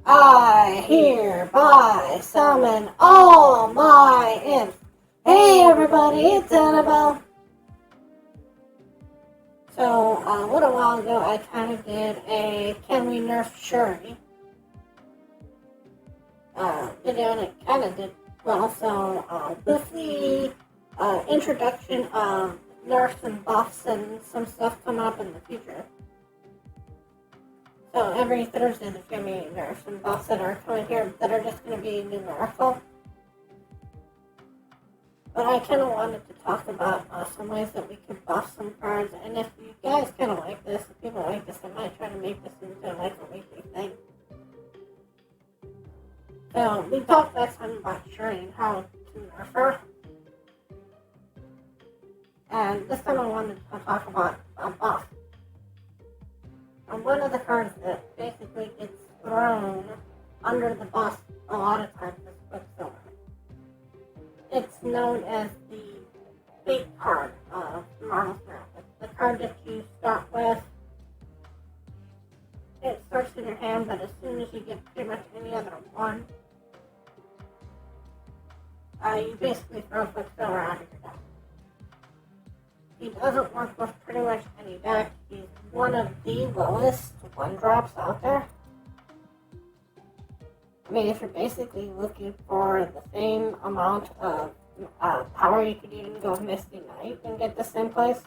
I hereby summon all my imps. Hey everybody, it's Annabelle. So, a little while ago I kind of did a Can We Nerf Shuri video, and it kind of did well. So, with the introduction of nerfs and buffs and some stuff coming up in the future. So every Thursday there's going to be nerfs and buffs that are coming here that are just going to be numerical. But I kind of wanted to talk about some ways that we could buff some cards, and if you guys kind of like this, if people like this, I might try to make this into like a weekly thing. So we talked last time about Shuri and how to nerf her. And this time I wanted to talk about a buff. And one of the cards that basically gets thrown under the bus a lot of times is Quicksilver. It's known as the bait card of Marvel Snap. It's the card that you start with. It starts in your hand, but as soon as you get pretty much any other one, you basically throw Quicksilver out of your deck. He doesn't work with pretty much any deck. He's one of the lowest one-drops out there. I mean, if you're basically looking for the same amount of power, you could even go Misty Knight and get the same place.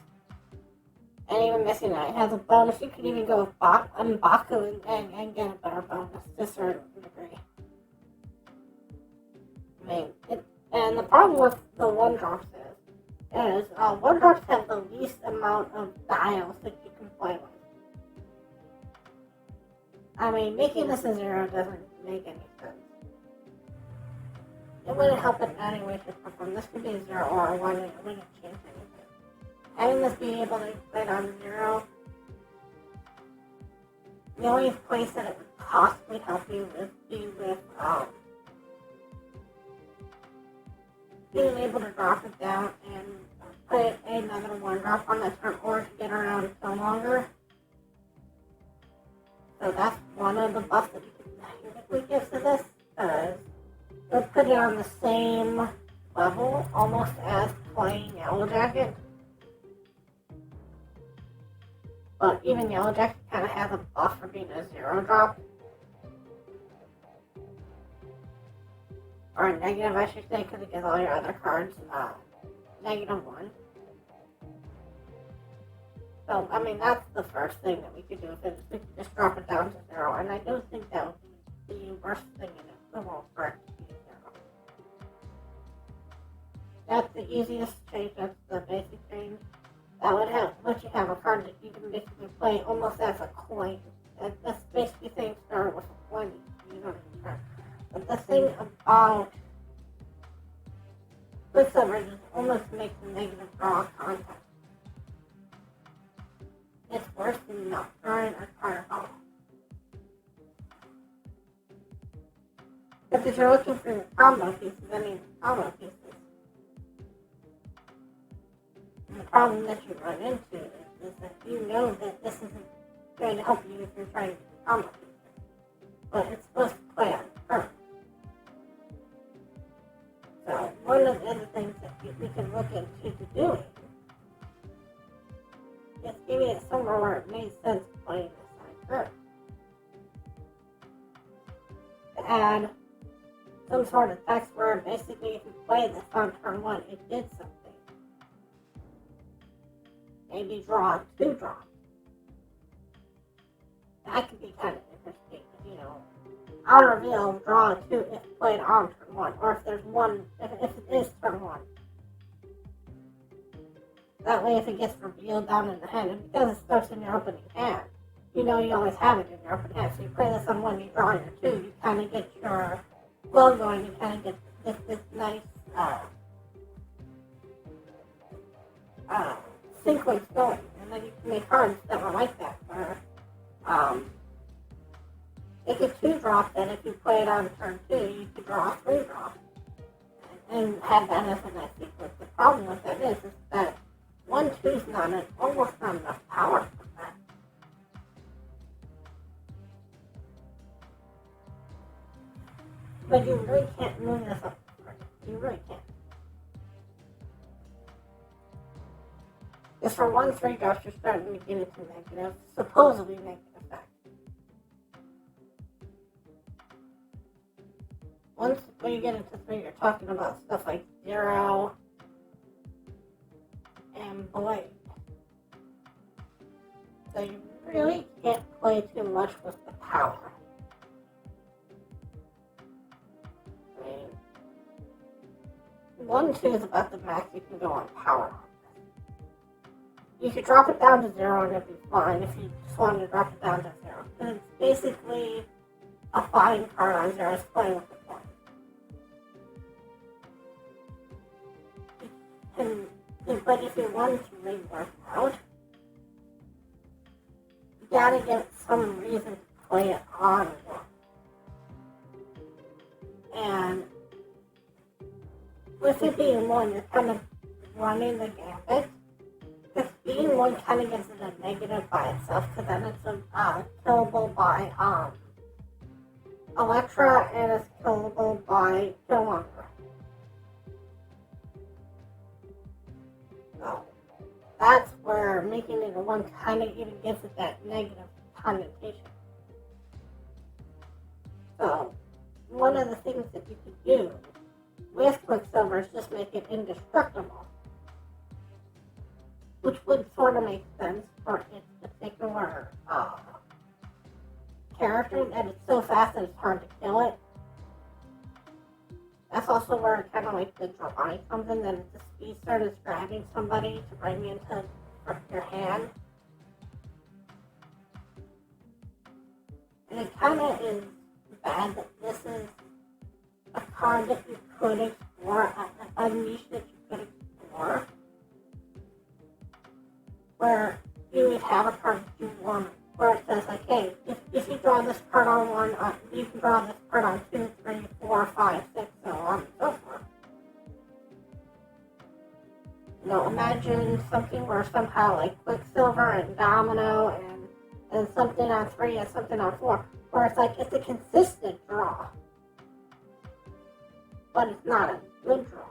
And even Misty Knight has a bonus. You could even go with Baku and get a better bonus to a certain degree. I mean, and the problem with the one-drops is one-drops have the least amount of dials that you can play with. I mean, making this a 0 doesn't make any sense. It wouldn't help in any way, shape, or form. This could be a 0 or a 1, and it wouldn't change anything. Having this be able to play it on 0, the only place that it would possibly help you would be with being able to drop it down and put another one drop on the turn, or to get around it no longer. So that's one of the buffs that you can technically give to this, because it'll put it on the same level almost as playing Yellow Jacket. But even Yellow Jacket kind of has a buff for being a 0 drop. Or a negative, I should say, because it gives all your other cards -1. So, I mean, that's the first thing that we could do with it. We could just drop it down to 0. And I don't think that would be the worst thing in the world for it to be 0. That's the easiest change. That's the basic change. That would let you have a card that you can basically play almost as a coin. That's basically saying start with a coin. You don't even care. But the thing about Quicksilver just almost makes a negative draw contact. It's worse than not drawing a card at all. But if you're looking for combo pieces, combo pieces. And the problem that you run into is that you know that this isn't going to help you if you're trying to do combo pieces. But it's supposed to play on turn. So one of the other things that we can look into doing is giving it somewhere where it made sense playing this on turn. To add some sort of text where basically if you play this on turn 1, it did something. Maybe draw 2 drops. That could be kind of interesting, I'll reveal draw 2 if played on turn 1, or if there's one, if it is turn 1. That way, if it gets revealed down in the hand, and because it starts in your opening hand, you always have it in your opening hand. So you play this on 1, you draw your 2, you kind of get your flow going, you kind of get this nice sequence going, and then you can make cards that were like that, where it could 2 drop, then if you play it on turn 2, you could draw 3 drops and have that as a nice sequence. The problem with that is that 1-2 is almost not enough power for that. But you really can't move this up. You really can't. Because for 1 3-drops, you're starting to get into negative, supposedly negative effect. Once when you get into 3, you're talking about stuff like 0 and Blade. So you really can't play too much with the power. I mean, 1 2 is about the max you can go on power. You could drop it down to 0 and it'd be fine if you just wanted to drop it down to 0. But it's basically a fine card on 0 is playing with the point. But if you wanted to really work out, you gotta get some reason to play it on 1. And with it being 1, you're kind of running the gambit. Because being 1 kind of gives it a negative by itself, because then it's killable by Electra and it's killable by Killmonger. So that's where making it a 1 kind of even gives it that negative connotation. So one of the things that you could do with Quicksilver is just make it indestructible. Which would sort of make sense for its particular character, that it's so fast that it's hard to kill it. That's also where kind of like the Giovanni comes in, that it's the speed starts grabbing somebody to bring into your hand. And it kind of is bad that this is a card that you could explore, a niche that you could explore, where you would have a card that you want, where it says like, hey, if you draw this card on 1, you can draw this card on 2, 3, 4, 5, 6, so on and so forth. You know, imagine something where somehow like Quicksilver and Domino and something on 3 and something on 4, where it's like it's a consistent draw, but it's not a good draw.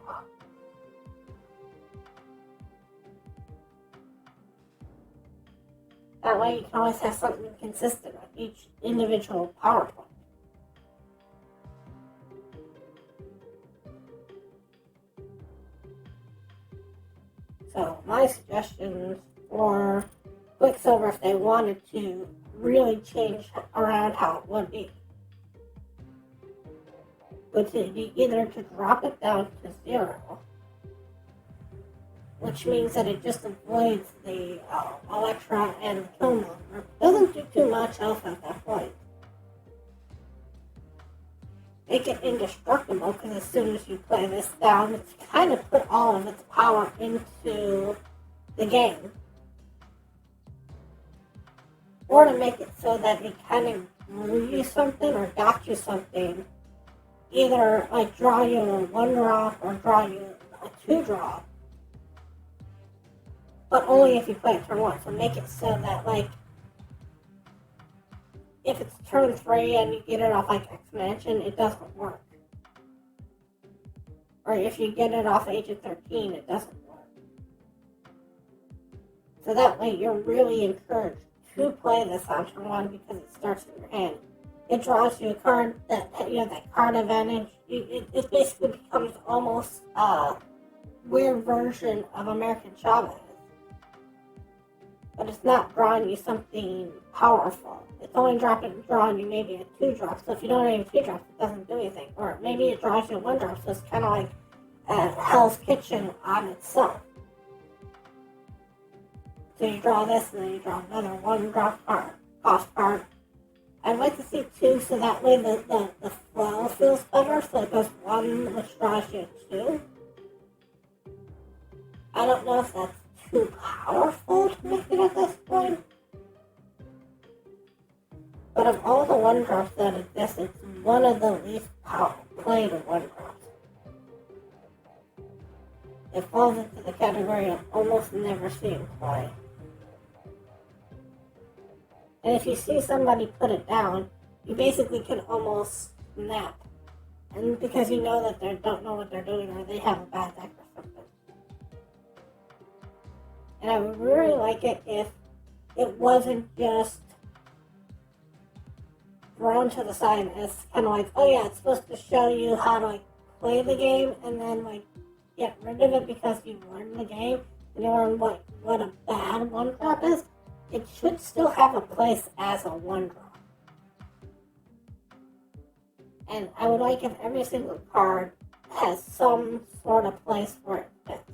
That way you can always have something consistent with each individual power point. So my suggestions for Quicksilver, if they wanted to really change around how it would be either to drop it down to 0, which means that it just avoids the Electra and Killmonger. Doesn't do too much else at that point. Make it indestructible, because as soon as you play this down, it's kind of put all of its power into the game. Or to make it so that it kind of drew you something or got you something. Either like draw you a 1-drop or draw you a 2-drop. But only if you play it turn 1. So make it so that, like, if it's turn 3 and you get it off like X-Mansion, it doesn't work. Or if you get it off Agent 13, it doesn't work. So that way you're really encouraged to play this on turn 1 because it starts in your hand. It draws you a card that, you have that card advantage. It basically becomes almost a weird version of American Chavez. But it's not drawing you something powerful. It's only drawing you maybe a 2-drop. So if you don't have any 2-drops, it doesn't do anything. Or maybe it draws you a 1-drop, so it's kind of like Hell's Kitchen on itself. So you draw this, and then you draw another 1-drop card, cost card. I'd like to see 2, so that way the flow feels better. So it goes 1, which draws you a 2. I don't know if that's too powerful to make it at this point. But of all the 1-drops that exist, it's one of the least played 1-drops. It falls into the category of almost never seen play. And if you see somebody put it down, you basically can almost snap And because you know that they don't know what they're doing or they have a bad deck or something. And I would really like it if it wasn't just thrown to the side as kind of like, oh yeah, it's supposed to show you how to like play the game and then like get rid of it because you learned the game and you learn what a bad one drop is. It should still have a place as a one drop. And I would like if every single card has some sort of place for it to fit.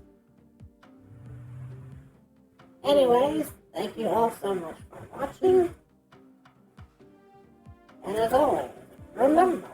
Anyways, thank you all so much for watching. And as always, remember,